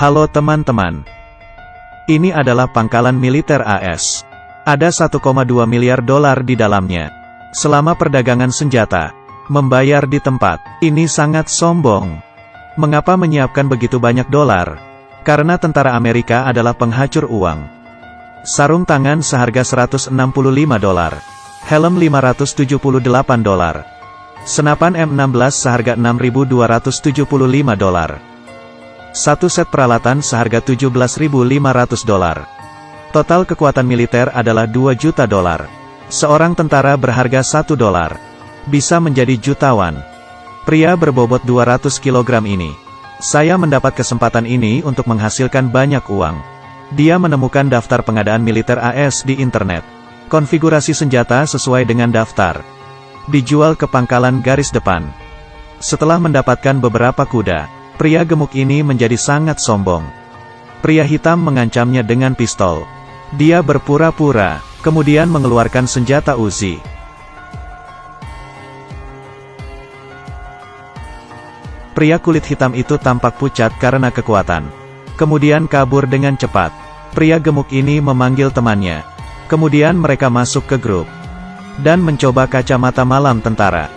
Halo teman-teman. Ini adalah pangkalan militer AS. Ada 1,2 miliar dolar di dalamnya. Selama perdagangan senjata, membayar di tempat. Ini sangat sombong. Mengapa menyiapkan begitu banyak dolar? Karena tentara Amerika adalah penghacur uang. Sarung tangan seharga 165 dolar. Helm 578 dolar. Senapan M16 seharga 6.275 dolar. Satu set peralatan seharga 17.500 dolar. Total kekuatan militer adalah 2 juta dolar. Seorang tentara berharga 1 dolar. Bisa menjadi jutawan. Pria berbobot 200 kg ini. Saya mendapat kesempatan ini untuk menghasilkan banyak uang. Dia menemukan daftar pengadaan militer AS di internet. Konfigurasi senjata sesuai dengan daftar. Dijual ke pangkalan garis depan. Setelah mendapatkan beberapa kuda, pria gemuk ini menjadi sangat sombong. Pria hitam mengancamnya dengan pistol. Dia berpura-pura, kemudian mengeluarkan senjata Uzi. Pria kulit hitam itu tampak pucat karena kekuatan. Kemudian kabur dengan cepat. Pria gemuk ini memanggil temannya. Kemudian mereka masuk ke grup. Dan mencoba kacamata malam tentara.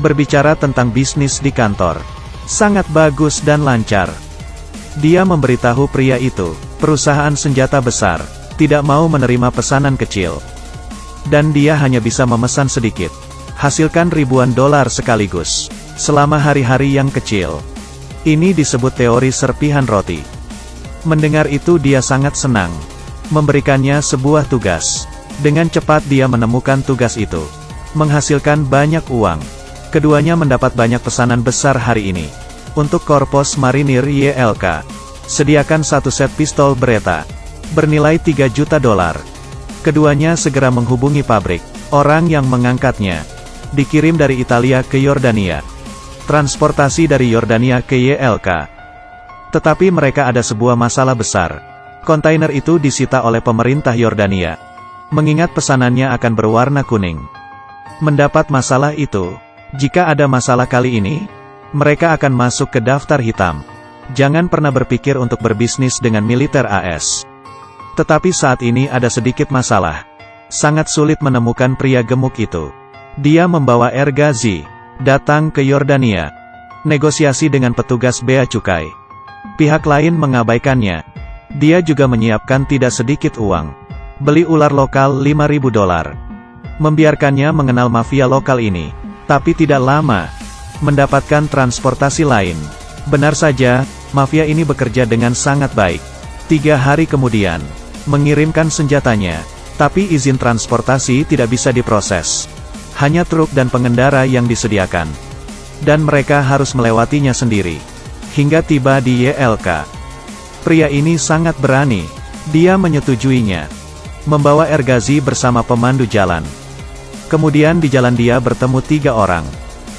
Berbicara tentang bisnis di kantor. Sangat bagus dan lancar. Dia memberitahu pria itu, perusahaan senjata besar, tidak mau menerima pesanan kecil. Dan dia hanya bisa memesan sedikit. Hasilkan ribuan dolar sekaligus. Selama hari-hari yang kecil. Ini disebut teori serpihan roti. Mendengar itu dia sangat senang. Memberikannya sebuah tugas. Dengan cepat dia menemukan tugas itu. Menghasilkan banyak uang. Keduanya mendapat banyak pesanan besar hari ini. Untuk Korpos Marinir YLK. Sediakan satu set pistol Beretta. Bernilai 3 juta dolar. Keduanya segera menghubungi pabrik. Orang yang mengangkatnya. Dikirim dari Italia ke Yordania. Transportasi dari Yordania ke YLK. Tetapi mereka ada sebuah masalah besar. Kontainer itu disita oleh pemerintah Yordania. Mengingat pesanannya akan berwarna kuning. Mendapat masalah itu. Jika ada masalah kali ini, mereka akan masuk ke daftar hitam. Jangan pernah berpikir untuk berbisnis dengan militer AS. Tetapi saat ini ada sedikit masalah. Sangat sulit menemukan pria gemuk itu. Dia membawa Ergazi, datang ke Yordania. Negosiasi dengan petugas bea cukai. Pihak lain mengabaikannya. Dia juga menyiapkan tidak sedikit uang. Beli ular lokal 5.000 dolar. Membiarkannya mengenal mafia lokal ini. Tapi tidak lama, mendapatkan transportasi lain. Benar saja, mafia ini bekerja dengan sangat baik. 3 hari kemudian, mengirimkan senjatanya. Tapi izin transportasi tidak bisa diproses. Hanya truk dan pengendara yang disediakan. Dan mereka harus melewatinya sendiri. Hingga tiba di YLK. Pria ini sangat berani. Dia menyetujuinya. Membawa Ergazi bersama pemandu jalan. Kemudian di jalan dia bertemu 3 orang.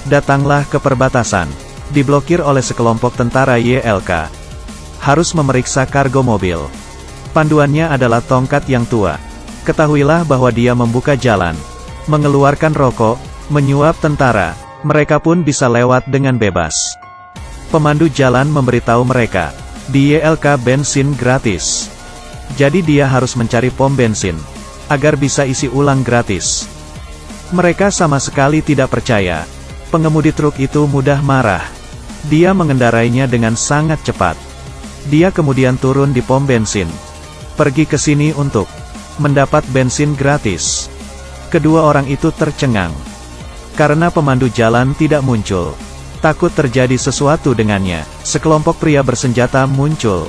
Datanglah ke perbatasan. Diblokir oleh sekelompok tentara YLK. Harus memeriksa kargo mobil. Panduannya adalah tongkat yang tua. Ketahuilah bahwa dia membuka jalan. Mengeluarkan rokok, menyuap tentara. Mereka pun bisa lewat dengan bebas. Pemandu jalan memberitahu mereka. Di YLK bensin gratis. Jadi dia harus mencari pom bensin. Agar bisa isi ulang gratis. Mereka sama sekali tidak percaya. Pengemudi truk itu mudah marah. Dia mengendarainya dengan sangat cepat. Dia kemudian turun di pom bensin. Pergi ke sini untuk mendapat bensin gratis. Kedua orang itu tercengang. Karena pemandu jalan tidak muncul. Takut terjadi sesuatu dengannya. Sekelompok pria bersenjata muncul.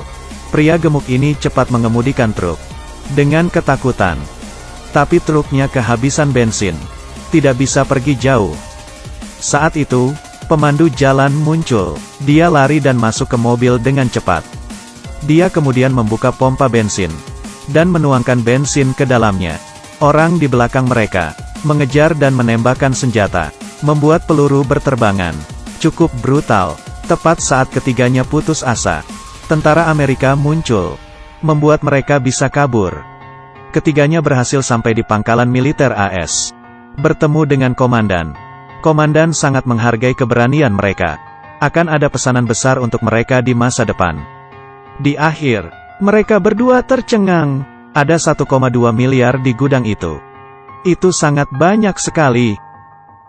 Pria gemuk ini cepat mengemudikan truk. Dengan ketakutan. Tapi truknya kehabisan bensin. Tidak bisa pergi jauh. Saat itu, pemandu jalan muncul. Dia lari dan masuk ke mobil dengan cepat. Dia kemudian membuka pompa bensin. Dan menuangkan bensin ke dalamnya. Orang di belakang mereka, mengejar dan menembakkan senjata. Membuat peluru berterbangan. Cukup brutal. Tepat saat ketiganya putus asa. Tentara Amerika muncul. Membuat mereka bisa kabur. Ketiganya berhasil sampai di pangkalan militer AS. Bertemu dengan komandan. Komandan sangat menghargai keberanian mereka. Akan ada pesanan besar untuk mereka di masa depan. Di akhir, mereka berdua tercengang. Ada 1,2 miliar di gudang itu. Itu sangat banyak sekali.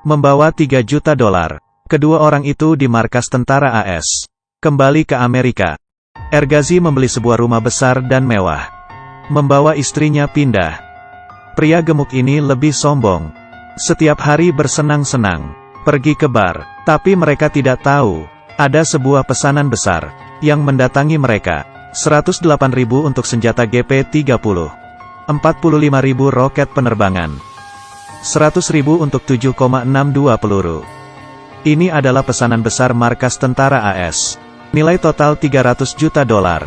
Membawa 3 juta dolar. Kedua orang itu di markas tentara AS. Kembali ke Amerika. Ergazi membeli sebuah rumah besar dan mewah. Membawa istrinya pindah. Pria gemuk ini lebih sombong. Setiap hari bersenang-senang. Pergi ke bar. Tapi mereka tidak tahu. Ada sebuah pesanan besar. Yang mendatangi mereka. 108.000 untuk senjata GP-30. 45.000 roket penerbangan. 100.000 untuk 7,62 peluru. Ini adalah pesanan besar markas tentara AS. Nilai total 300 juta dolar.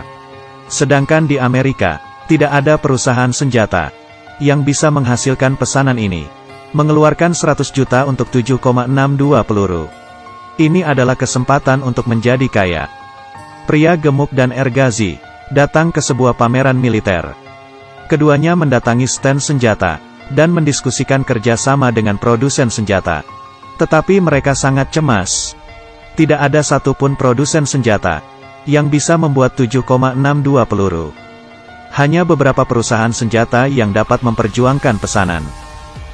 Sedangkan di Amerika, tidak ada perusahaan senjata yang bisa menghasilkan pesanan ini. Mengeluarkan 100 juta untuk 7,62 peluru. Ini adalah kesempatan untuk menjadi kaya. Pria gemuk dan Ergazi datang ke sebuah pameran militer. Keduanya mendatangi stand senjata dan mendiskusikan kerjasama dengan produsen senjata. Tetapi mereka sangat cemas. Tidak ada satupun produsen senjata yang bisa membuat 7,62 peluru. Hanya beberapa perusahaan senjata yang dapat memperjuangkan pesanan.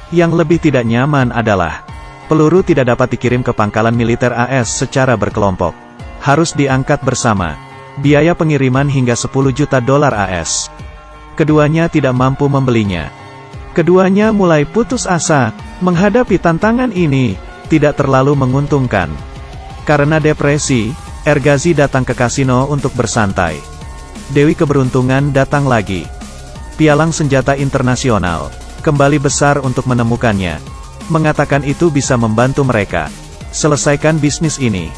Yang lebih tidak nyaman adalah peluru tidak dapat dikirim ke pangkalan militer AS secara berkelompok. Harus diangkat bersama. Biaya pengiriman hingga 10 juta dolar AS. Keduanya tidak mampu membelinya. Keduanya mulai putus asa. Menghadapi tantangan ini tidak terlalu menguntungkan. Karena depresi, Ergazi datang ke kasino untuk bersantai. Dewi Keberuntungan datang lagi. Pialang senjata internasional kembali besar untuk menemukannya. Mengatakan itu bisa membantu mereka selesaikan bisnis ini.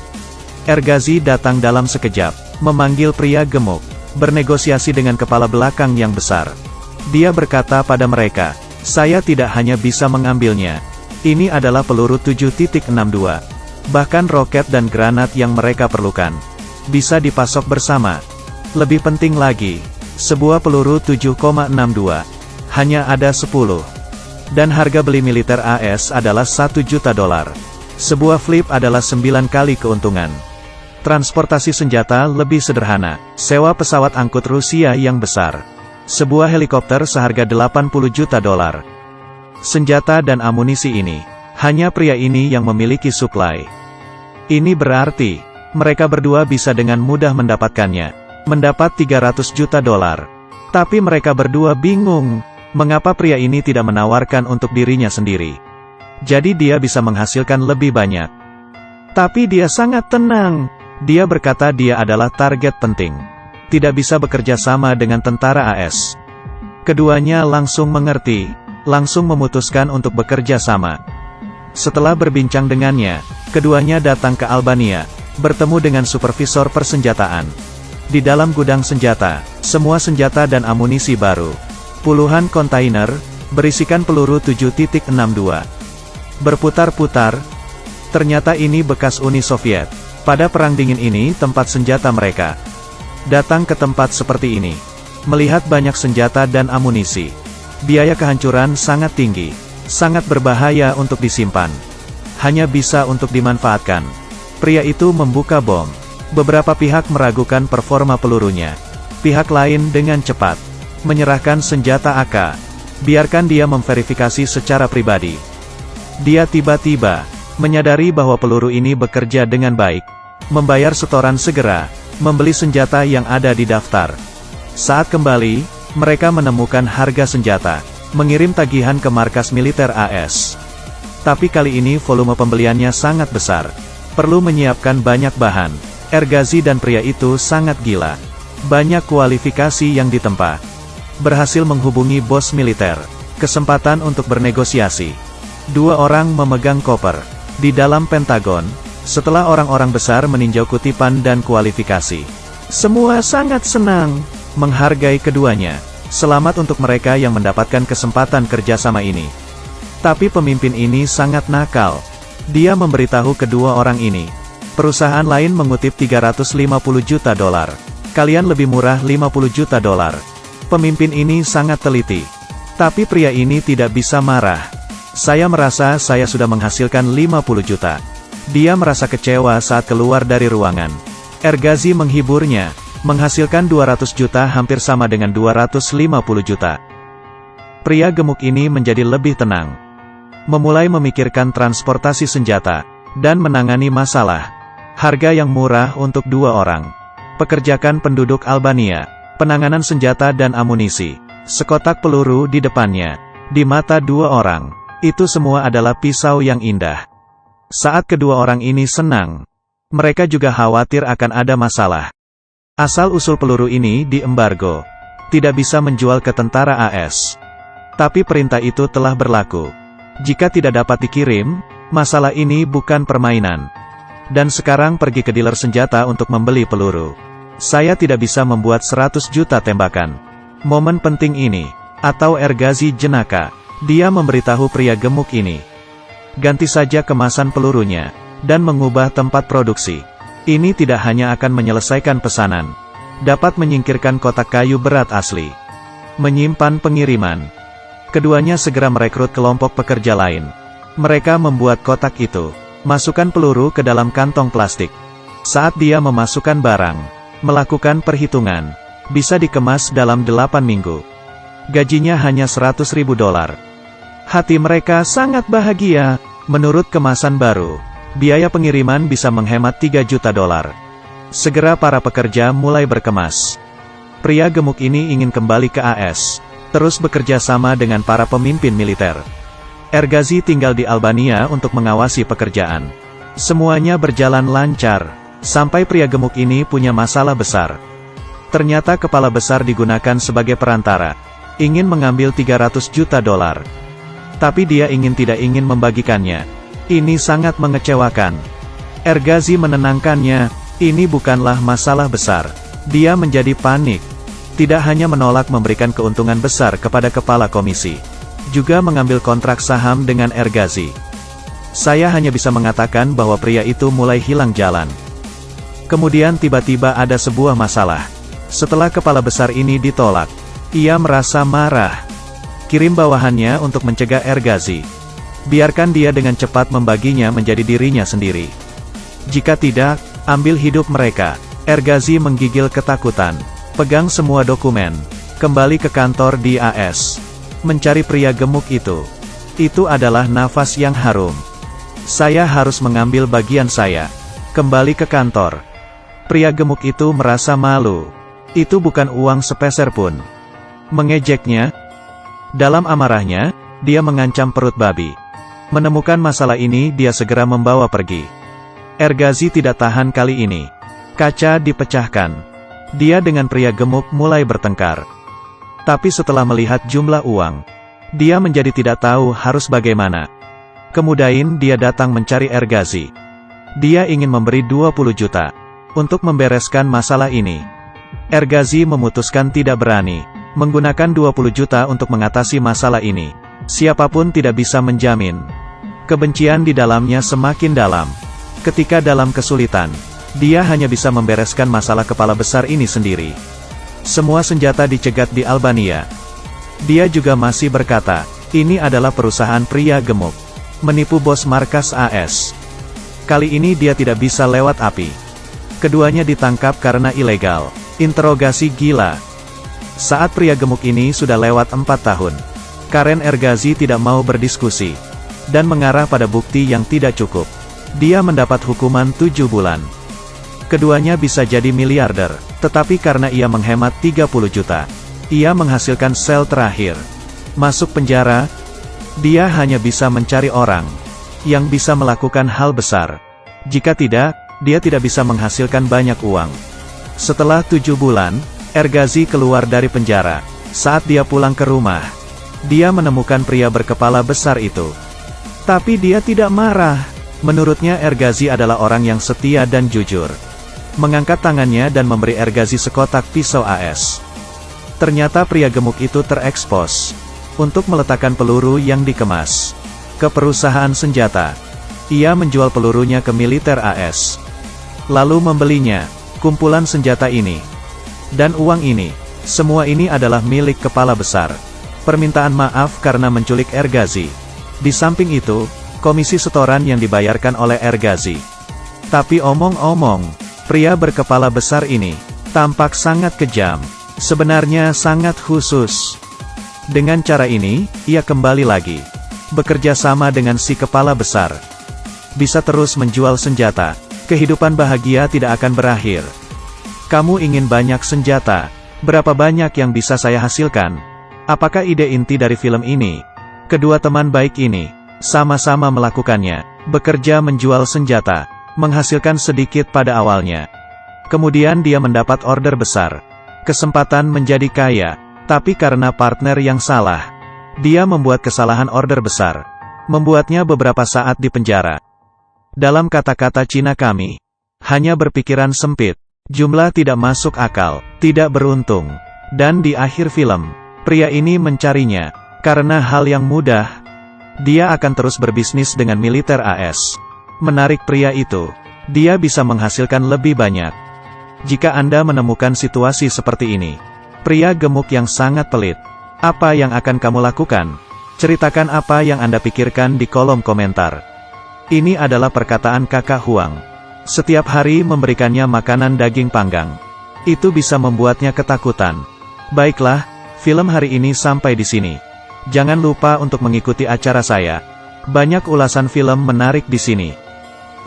Ergazi datang dalam sekejap, memanggil pria gemuk, bernegosiasi dengan kepala belakang yang besar. Dia berkata pada mereka, "Saya tidak hanya bisa mengambilnya. Ini adalah peluru 7.62. Bahkan roket dan granat yang mereka perlukan bisa dipasok bersama. Lebih penting lagi, sebuah peluru 7,62 hanya ada 10. Dan harga beli militer AS adalah 1 juta dolar. Sebuah flip adalah 9 kali keuntungan. Transportasi senjata lebih sederhana. Sewa pesawat angkut Rusia yang besar. Sebuah helikopter seharga 80 juta dolar. Senjata dan amunisi ini, hanya pria ini yang memiliki suplai. Ini berarti, mereka berdua bisa dengan mudah mendapatkannya. Mendapat 300 juta dolar. Tapi mereka berdua bingung, mengapa pria ini tidak menawarkan untuk dirinya sendiri. Jadi dia bisa menghasilkan lebih banyak. Tapi dia sangat tenang. Dia berkata dia adalah target penting. Tidak bisa bekerja sama dengan tentara AS. Keduanya langsung mengerti, langsung memutuskan untuk bekerja sama. Setelah berbincang dengannya, keduanya datang ke Albania, bertemu dengan supervisor persenjataan. Di dalam gudang senjata, semua senjata dan amunisi baru. Puluhan kontainer, berisikan peluru 7.62. Berputar-putar. Ternyata ini bekas Uni Soviet. Pada Perang Dingin ini tempat senjata mereka. Datang ke tempat seperti ini. Melihat banyak senjata dan amunisi. Biaya kehancuran sangat tinggi. Sangat berbahaya untuk disimpan. Hanya bisa untuk dimanfaatkan. Pria itu membuka bom. Beberapa pihak meragukan performa pelurunya. Pihak lain dengan cepat menyerahkan senjata AK. Biarkan dia memverifikasi secara pribadi. Dia tiba-tiba menyadari bahwa peluru ini bekerja dengan baik. Membayar setoran segera, membeli senjata yang ada di daftar. Saat kembali, mereka menemukan harga senjata, mengirim tagihan ke markas militer AS. Tapi kali ini volume pembeliannya sangat besar. Perlu menyiapkan banyak bahan. Ergazi dan pria itu sangat gila. Banyak kualifikasi yang ditempa. Berhasil menghubungi bos militer. Kesempatan untuk bernegosiasi. Dua orang memegang koper. Di dalam Pentagon, setelah orang-orang besar meninjau kutipan dan kualifikasi. Semua sangat senang, menghargai keduanya. Selamat untuk mereka yang mendapatkan kesempatan kerjasama ini. Tapi pemimpin ini sangat nakal. Dia memberitahu kedua orang ini. Perusahaan lain mengutip 350 juta dolar. Kalian lebih murah 50 juta dolar. Pemimpin ini sangat teliti. Tapi pria ini tidak bisa marah. Saya merasa saya sudah menghasilkan 50 juta. Dia merasa kecewa saat keluar dari ruangan. Ergazi menghiburnya. Menghasilkan 200 juta hampir sama dengan 250 juta. Pria gemuk ini menjadi lebih tenang. Memulai memikirkan transportasi senjata, dan menangani masalah. Harga yang murah untuk 2 orang. Pekerjakan penduduk Albania, penanganan senjata dan amunisi. Sekotak peluru di depannya. Di mata 2 orang, itu semua adalah pisau yang indah. Saat kedua orang ini senang, mereka juga khawatir akan ada masalah. Asal-usul peluru ini diembargo. Tidak bisa menjual ke tentara AS. Tapi perintah itu telah berlaku. Jika tidak dapat dikirim, masalah ini bukan permainan. Dan sekarang pergi ke dealer senjata untuk membeli peluru. Saya tidak bisa membuat 100 juta tembakan. Momen penting ini, atau Ergazi jenaka, dia memberitahu pria gemuk ini. Ganti saja kemasan pelurunya, dan mengubah tempat produksi. Ini tidak hanya akan menyelesaikan pesanan. Dapat menyingkirkan kotak kayu berat asli. Menyimpan pengiriman. Keduanya segera merekrut kelompok pekerja lain. Mereka membuat kotak itu. Masukkan peluru ke dalam kantong plastik. Saat dia memasukkan barang, melakukan perhitungan, bisa dikemas dalam 8 minggu. Gajinya hanya $100.000. Hati mereka sangat bahagia. Menurut kemasan baru, biaya pengiriman bisa menghemat $3 juta. Segera para pekerja mulai berkemas. Pria gemuk ini ingin kembali ke AS, terus bekerja sama dengan para pemimpin militer. Ergazi tinggal di Albania untuk mengawasi pekerjaan. Semuanya berjalan lancar, sampai pria gemuk ini punya masalah besar. Ternyata kepala besar digunakan sebagai perantara, ingin mengambil $300 juta. Tapi dia tidak ingin membagikannya. Ini sangat mengecewakan. Ergazi menenangkannya. Ini bukanlah masalah besar. Dia menjadi panik. Tidak hanya menolak memberikan keuntungan besar kepada kepala komisi, juga mengambil kontrak saham dengan Ergazi. Saya hanya bisa mengatakan bahwa pria itu mulai hilang jalan. Kemudian tiba-tiba ada sebuah masalah. Setelah kepala besar ini ditolak, ia merasa marah. Kirim bawahannya untuk mencegah Ergazi. Biarkan dia dengan cepat membaginya menjadi dirinya sendiri. Jika tidak, ambil hidup mereka. Ergazi menggigil ketakutan. Pegang semua dokumen. Kembali ke kantor di AS. Mencari pria gemuk itu. Itu adalah nafas yang harum. Saya harus mengambil bagian saya. Kembali ke kantor. Pria gemuk itu merasa malu. Itu bukan uang sepeser pun. Mengejeknya. Dalam amarahnya, dia mengancam perut babi. Menemukan masalah ini, dia segera membawa pergi. Ergazi tidak tahan kali ini. Kaca dipecahkan. Dia dengan pria gemuk mulai bertengkar. Tapi setelah melihat jumlah uang, dia menjadi tidak tahu harus bagaimana. Kemudian dia datang mencari Ergazi. Dia ingin memberi 20 juta untuk membereskan masalah ini. Ergazi memutuskan tidak berani menggunakan 20 juta untuk mengatasi masalah ini. Siapapun tidak bisa menjamin. Kebencian di dalamnya semakin dalam. Ketika dalam kesulitan, dia hanya bisa membereskan masalah kepala besar ini sendiri. Semua senjata dicegat di Albania. Dia juga masih berkata, ini adalah perusahaan pria gemuk. Menipu bos markas AS. Kali ini dia tidak bisa lewat api. Keduanya ditangkap karena ilegal. Interogasi gila. Saat pria gemuk ini sudah lewat 4 tahun. Karen Ergazi tidak mau berdiskusi. Dan mengarah pada bukti yang tidak cukup. Dia mendapat hukuman 7 bulan. Keduanya bisa jadi miliarder, tetapi karena ia menghemat 30 juta, ia menghasilkan sel terakhir. Masuk penjara, dia hanya bisa mencari orang yang bisa melakukan hal besar. Jika tidak, dia tidak bisa menghasilkan banyak uang. Setelah 7 bulan, Ergazi keluar dari penjara. Saat dia pulang ke rumah, dia menemukan pria berkepala besar itu. Tapi dia tidak marah. Menurutnya Ergazi adalah orang yang setia dan jujur. Mengangkat tangannya dan memberi Ergazi sekotak pisau AS. Ternyata pria gemuk itu terekspos untuk meletakkan peluru yang dikemas ke perusahaan senjata. Ia menjual pelurunya ke militer AS. Lalu membelinya, kumpulan senjata ini. Dan uang ini, semua ini adalah milik kepala besar. Permintaan maaf karena menculik Ergazi. Di samping itu, komisi setoran yang dibayarkan oleh Ergazi. Tapi omong-omong, pria berkepala besar ini Tampak sangat kejam. Sebenarnya sangat khusus. Dengan cara ini, ia kembali lagi. Bekerja sama dengan si kepala besar. Bisa terus menjual senjata. Kehidupan bahagia tidak akan berakhir. Kamu ingin banyak senjata. Berapa banyak yang bisa saya hasilkan? Apakah ide inti dari film ini? Kedua teman baik ini sama-sama melakukannya. Bekerja menjual senjata. Menghasilkan sedikit pada awalnya. Kemudian dia mendapat order besar. Kesempatan menjadi kaya. Tapi karena partner yang salah, dia membuat kesalahan order besar. Membuatnya beberapa saat di penjara. Dalam kata-kata Cina kami, hanya berpikiran sempit. Jumlah tidak masuk akal, tidak beruntung. Dan di akhir film, pria ini mencarinya. Karena hal yang mudah, dia akan terus berbisnis dengan militer AS. Menarik pria itu. Dia bisa menghasilkan lebih banyak. Jika Anda menemukan situasi seperti ini, pria gemuk yang sangat pelit, apa yang akan kamu lakukan? Ceritakan apa yang Anda pikirkan di kolom komentar. Ini adalah perkataan kakak Huang. Setiap hari memberikannya makanan daging panggang. Itu bisa membuatnya ketakutan. Baiklah, film hari ini sampai di sini. Jangan lupa untuk mengikuti acara saya. Banyak ulasan film menarik di sini.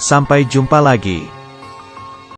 Sampai jumpa lagi.